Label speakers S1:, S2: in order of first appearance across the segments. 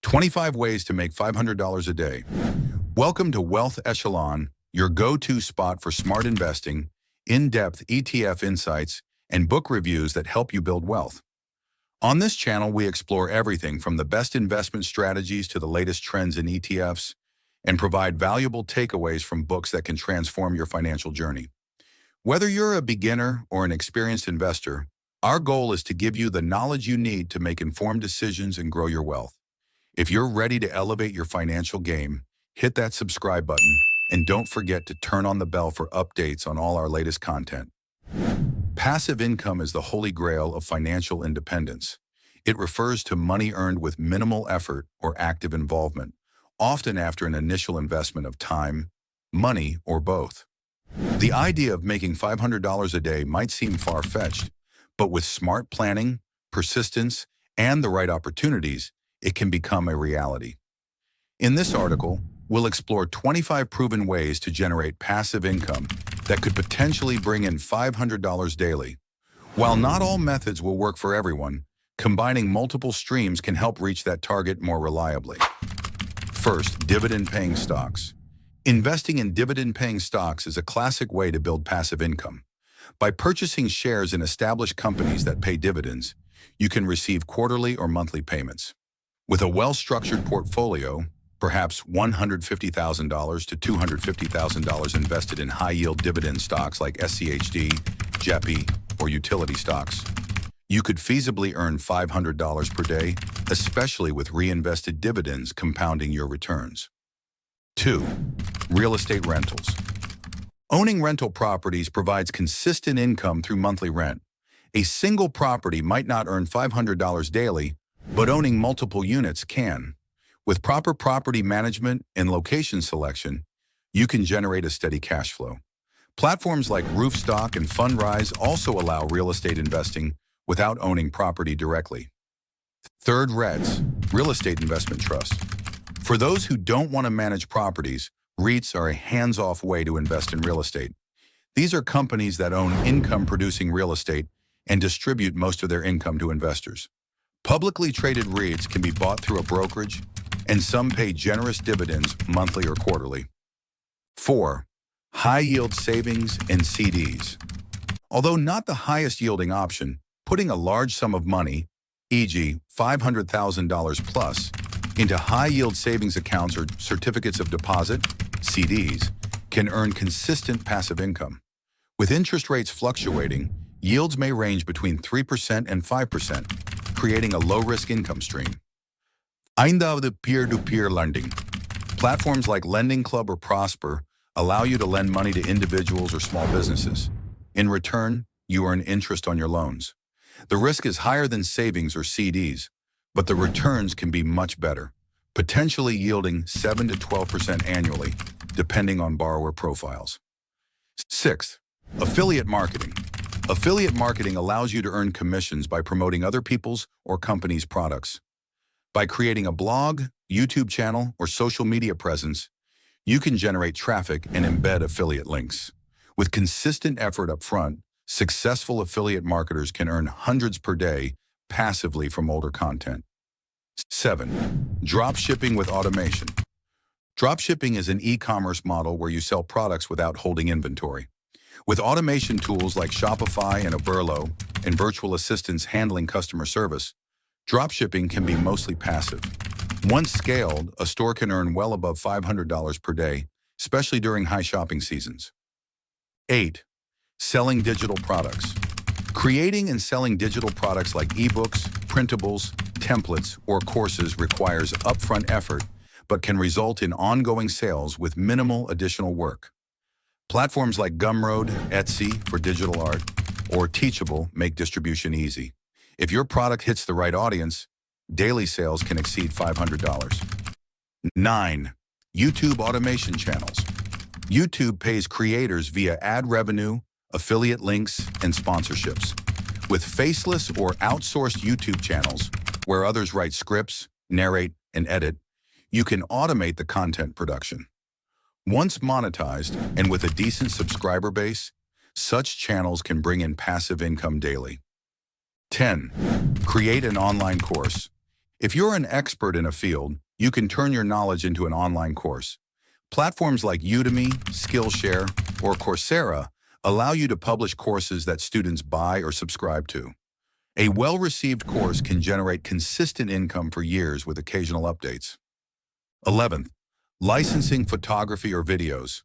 S1: 25 ways to make $500 a day. Welcome to Wealth Echelon, your go-to spot for smart investing, in-depth ETF insights, and book reviews that help you build wealth. On this channel, we explore everything from the best investment strategies to the latest trends in ETFs and provide valuable takeaways from books that can transform your financial journey. Whether you're a beginner or an experienced investor, our goal is to give you the knowledge you need to make informed decisions and grow your wealth. If you're ready to elevate your financial game, hit that subscribe button and don't forget to turn on the bell for updates on all our latest content. Passive income is the holy grail of financial independence. It refers to money earned with minimal effort or active involvement, often after an initial investment of time, money, or both. The idea of making $500 a day might seem far-fetched, but with smart planning, persistence, and the right opportunities, it can become a reality. In this article, we'll explore 25 proven ways to generate passive income that could potentially bring in $500 daily. While not all methods will work for everyone, combining multiple streams can help reach that target more reliably. First, dividend-paying stocks. Investing in dividend-paying stocks is a classic way to build passive income. By purchasing shares in established companies that pay dividends, you can receive quarterly or monthly payments. With a well-structured portfolio, perhaps $150,000 to $250,000 invested in high-yield dividend stocks like SCHD, JEPI, or utility stocks, you could feasibly earn $500 per day, especially with reinvested dividends compounding your returns. 2. Real estate rentals. Owning rental properties provides consistent income through monthly rent. A single property might not earn $500 daily, but owning multiple units can. With proper property management and location selection, you can generate a steady cash flow. Platforms like Roofstock and Fundrise also allow real estate investing without owning property directly. Third, REITs, Real Estate Investment Trust. For those who don't want to manage properties, REITs are a hands-off way to invest in real estate. These are companies that own income-producing real estate and distribute most of their income to investors. Publicly traded REITs can be bought through a brokerage, and some pay generous dividends monthly or quarterly. 4. High-yield savings and CDs. Although not the highest-yielding option, putting a large sum of money, e.g. $500,000 plus, into high-yield savings accounts or certificates of deposit, CDs, can earn consistent passive income. With interest rates fluctuating, yields may range between 3% and 5%, creating a low-risk income stream. 5. Peer-to-peer lending. Platforms like Lending Club or Prosper allow you to lend money to individuals or small businesses. In return, you earn interest on your loans. The risk is higher than savings or CDs, but the returns can be much better, potentially yielding 7 to 12% annually, depending on borrower profiles. 6. Affiliate marketing. Affiliate marketing allows you to earn commissions by promoting other people's or companies' products. By creating a blog, YouTube channel, or social media presence, you can generate traffic and embed affiliate links. With consistent effort up front, successful affiliate marketers can earn hundreds per day passively from older content. 7. Dropshipping with automation. Dropshipping is an e-commerce model where you sell products without holding inventory. With automation tools like Shopify and Oberlo and virtual assistants handling customer service, dropshipping can be mostly passive. Once scaled, a store can earn well above $500 per day, especially during high shopping seasons. 8. Selling digital products. Creating and selling digital products like ebooks, printables, templates, or courses requires upfront effort, but can result in ongoing sales with minimal additional work. Platforms like Gumroad, Etsy for digital art, or Teachable make distribution easy. If your product hits the right audience, daily sales can exceed $500. 9. YouTube automation channels. YouTube pays creators via ad revenue, affiliate links, and sponsorships. With faceless or outsourced YouTube channels, where others write scripts, narrate, and edit, you can automate the content production. Once monetized and with a decent subscriber base, such channels can bring in passive income daily. 10. Create an online course. If you're an expert in a field, you can turn your knowledge into an online course. Platforms like Udemy, Skillshare, or Coursera allow you to publish courses that students buy or subscribe to. A well-received course can generate consistent income for years with occasional updates. 11th, licensing photography or videos.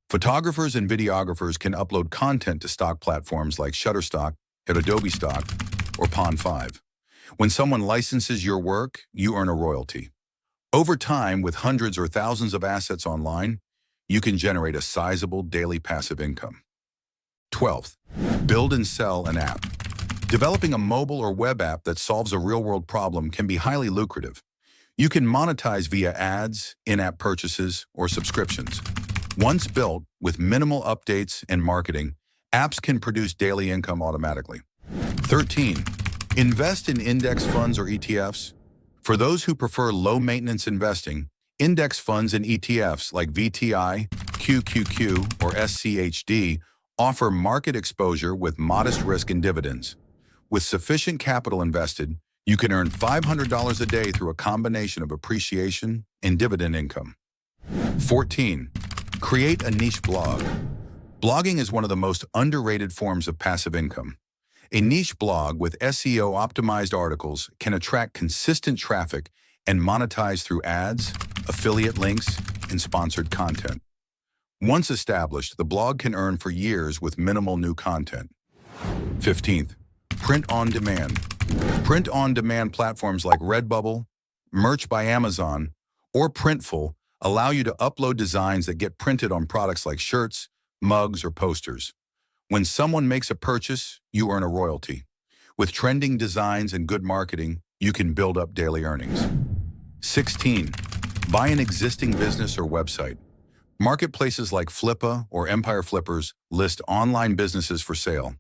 S1: Photographers and videographers can upload content to stock platforms like Shutterstock, Adobe Stock, or Pond5. When someone licenses your work, you earn a royalty. Over time, with hundreds or thousands of assets online, you can generate a sizable daily passive income. 12th, build and sell an app. Developing a mobile or web app that solves a real-world problem can be highly lucrative. You can monetize via ads, in-app purchases, or subscriptions. Once built, with minimal updates and marketing, apps can produce daily income automatically. 13. Invest in index funds or ETFs. For those who prefer low-maintenance investing, index funds and ETFs like VTI, QQQ, or SCHD offer market exposure with modest risk and dividends. With sufficient capital invested, you can earn $500 a day through a combination of appreciation and dividend income. 14. Create a niche blog. Blogging is one of the most underrated forms of passive income. A niche blog with SEO-optimized articles can attract consistent traffic and monetize through ads, affiliate links, and sponsored content. Once established, the blog can earn for years with minimal new content. 15th, print on demand. Print on demand platforms like Redbubble, Merch by Amazon, or Printful allow you to upload designs that get printed on products like shirts, mugs, or posters. When someone makes a purchase, you earn a royalty. With trending designs and good marketing, you can build up daily earnings. 16. Buy an existing business or website. Marketplaces like Flippa or Empire Flippers list online businesses for sale.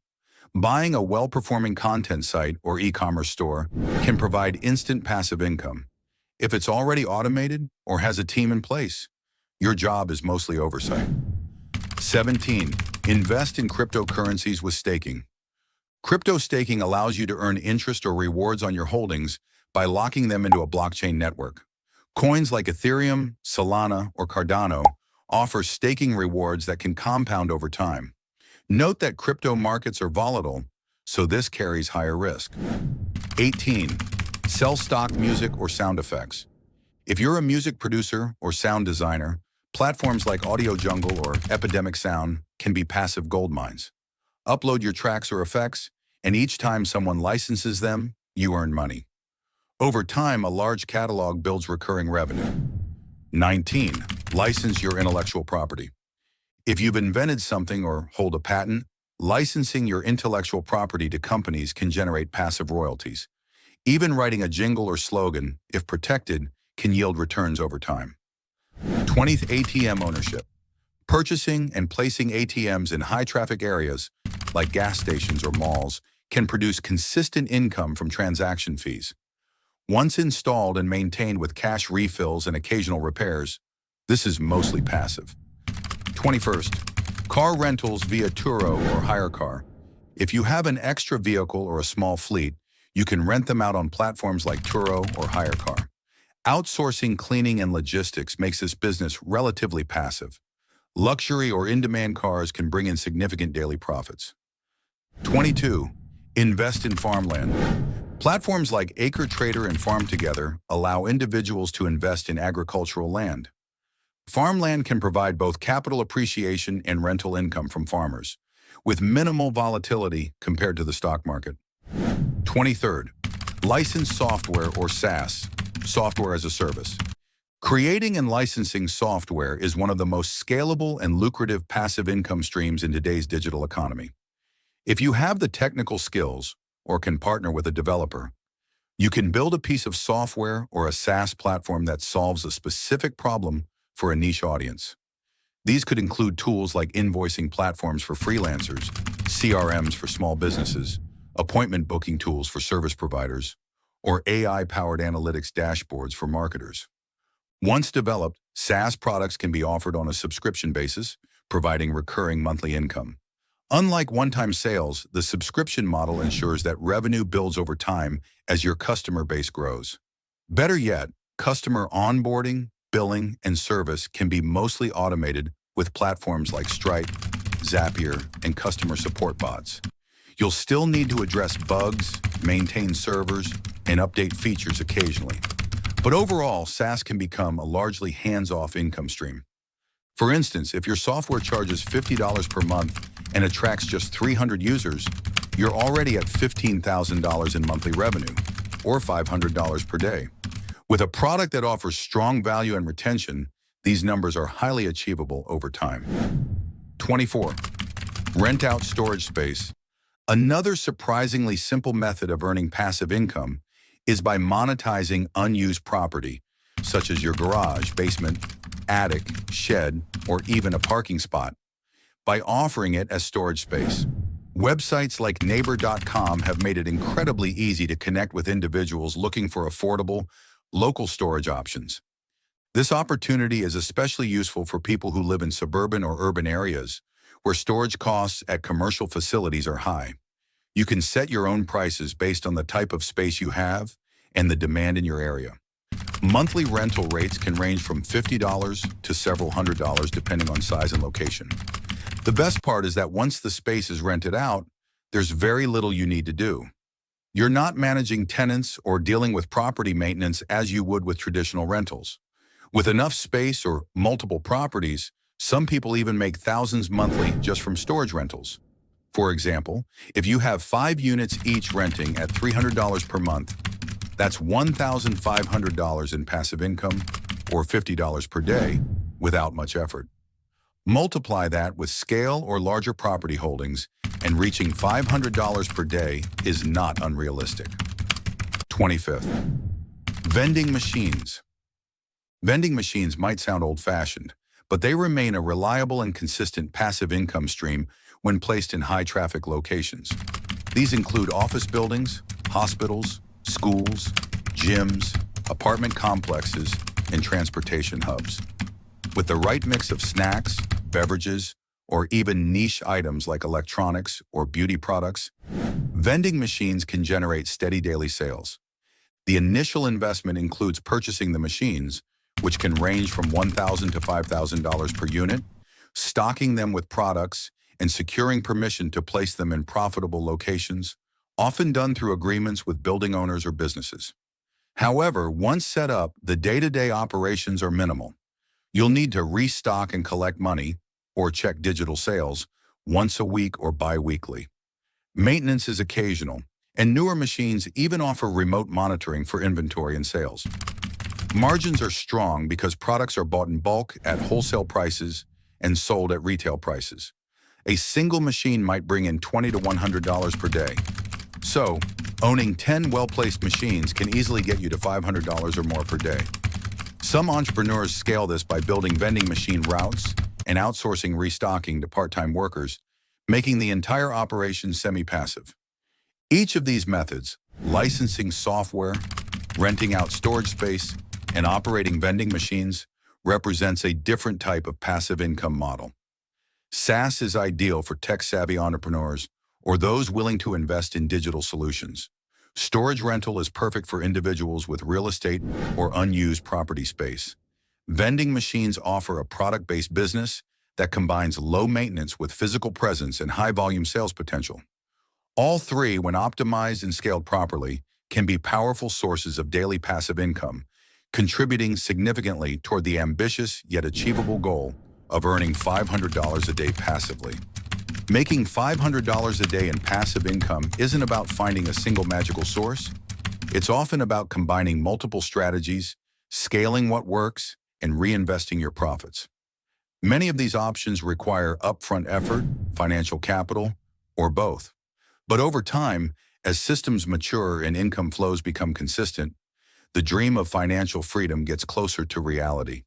S1: Buying a well-performing content site or e-commerce store can provide instant passive income. If it's already automated or has a team in place, your job is mostly oversight. 17. Invest in cryptocurrencies with staking. Crypto staking allows you to earn interest or rewards on your holdings by locking them into a blockchain network. Coins like Ethereum, Solana, or Cardano offer staking rewards that can compound over time. Note that crypto markets are volatile, so this carries higher risk. 18. Sell stock music or sound effects. If you're a music producer or sound designer, platforms like Audio Jungle or Epidemic Sound can be passive gold mines. Upload your tracks or effects, and each time someone licenses them, you earn money. Over time, a large catalog builds recurring revenue. 19. License your intellectual property. If you've invented something or hold a patent, licensing your intellectual property to companies can generate passive royalties. Even writing a jingle or slogan, if protected, can yield returns over time. 20th, ATM ownership. Purchasing and placing ATMs in high-traffic areas, like gas stations or malls, can produce consistent income from transaction fees. Once installed and maintained with cash refills and occasional repairs, this is mostly passive. 21st, car rentals via Turo or HireCar. If you have an extra vehicle or a small fleet, you can rent them out on platforms like Turo or HireCar. Outsourcing cleaning and logistics makes this business relatively passive. Luxury or in-demand cars can bring in significant daily profits. 22. Invest in farmland. Platforms like AcreTrader and Farm Together allow individuals to invest in agricultural land. Farmland can provide both capital appreciation and rental income from farmers, with minimal volatility compared to the stock market. 23rd, licensed software or SaaS, software as a service. Creating and licensing software is one of the most scalable and lucrative passive income streams in today's digital economy. If you have the technical skills or can partner with a developer, you can build a piece of software or a SaaS platform that solves a specific problem for a niche audience. These could include tools like invoicing platforms for freelancers, CRMs for small businesses, appointment booking tools for service providers, or AI-powered analytics dashboards for marketers. Once developed, SaaS products can be offered on a subscription basis, providing recurring monthly income. Unlike one-time sales, the subscription model ensures that revenue builds over time as your customer base grows. Better yet, customer onboarding, billing, and service can be mostly automated with platforms like Stripe, Zapier, and customer support bots. You'll still need to address bugs, maintain servers, and update features occasionally. But overall, SaaS can become a largely hands-off income stream. For instance, if your software charges $50 per month and attracts just 300 users, you're already at $15,000 in monthly revenue, or $500 per day. With a product that offers strong value and retention, these numbers are highly achievable over time. 24. Rent out storage space. Another surprisingly simple method of earning passive income is by monetizing unused property, such as your garage, basement, attic, shed, or even a parking spot, by offering it as storage space. Websites like Neighbor.com have made it incredibly easy to connect with individuals looking for affordable, local storage options. This opportunity is especially useful for people who live in suburban or urban areas, where storage costs at commercial facilities are high. You can set your own prices based on the type of space you have and the demand in your area. Monthly rental rates can range from $50 to several $100s depending on size and location. The best part is that once the space is rented out, there's very little you need to do. You're not managing tenants or dealing with property maintenance as you would with traditional rentals. With enough space or multiple properties, some people even make thousands monthly just from storage rentals. For example, if you have 5 units each renting at $300 per month, that's $1,500 in passive income, or $50 per day, without much effort. Multiply that with scale or larger property holdings, and reaching $500 per day is not unrealistic. 25th. Vending machines. Vending machines might sound old-fashioned, but they remain a reliable and consistent passive income stream when placed in high-traffic locations. These include office buildings, hospitals, schools, gyms, apartment complexes, and transportation hubs. With the right mix of snacks, beverages, or even niche items like electronics or beauty products, vending machines can generate steady daily sales. The initial investment includes purchasing the machines, which can range from $1,000 to $5,000 per unit, stocking them with products, and securing permission to place them in profitable locations, often done through agreements with building owners or businesses. However, once set up, the day-to-day operations are minimal. You'll need to restock and collect money, or check digital sales, once a week or bi-weekly. Maintenance is occasional, and newer machines even offer remote monitoring for inventory and sales. Margins are strong because products are bought in bulk at wholesale prices and sold at retail prices. A single machine might bring in $20 to $100 per day. So, owning 10 well-placed machines can easily get you to $500 or more per day. Some entrepreneurs scale this by building vending machine routes and outsourcing restocking to part-time workers, making the entire operation semi-passive. Each of these methods, licensing software, renting out storage space, and operating vending machines, represents a different type of passive income model. SaaS is ideal for tech-savvy entrepreneurs or those willing to invest in digital solutions. Storage rental is perfect for individuals with real estate or unused property space. Vending machines offer a product-based business that combines low maintenance with physical presence and high-volume sales potential. All three, when optimized and scaled properly, can be powerful sources of daily passive income, contributing significantly toward the ambitious yet achievable goal of earning $500 a day passively. Making $500 a day in passive income isn't about finding a single magical source. It's often about combining multiple strategies, scaling what works, and reinvesting your profits. Many of these options require upfront effort, financial capital, or both. But over time, as systems mature and income flows become consistent, the dream of financial freedom gets closer to reality.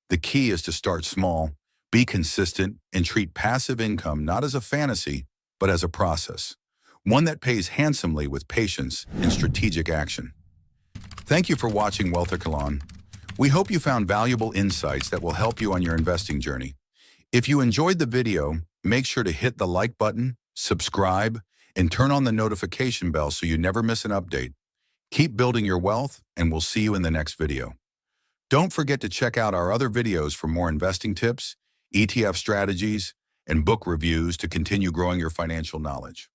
S1: The key is to start small, be consistent, and treat passive income not as a fantasy, but as a process, one that pays handsomely with patience and strategic action. Thank you for watching WealthEchelon. We hope you found valuable insights that will help you on your investing journey. If you enjoyed the video, make sure to hit the like button, subscribe, and turn on the notification bell so you never miss an update. Keep building your wealth, and we'll see you in the next video. Don't forget to check out our other videos for more investing tips, ETF strategies, and book reviews to continue growing your financial knowledge.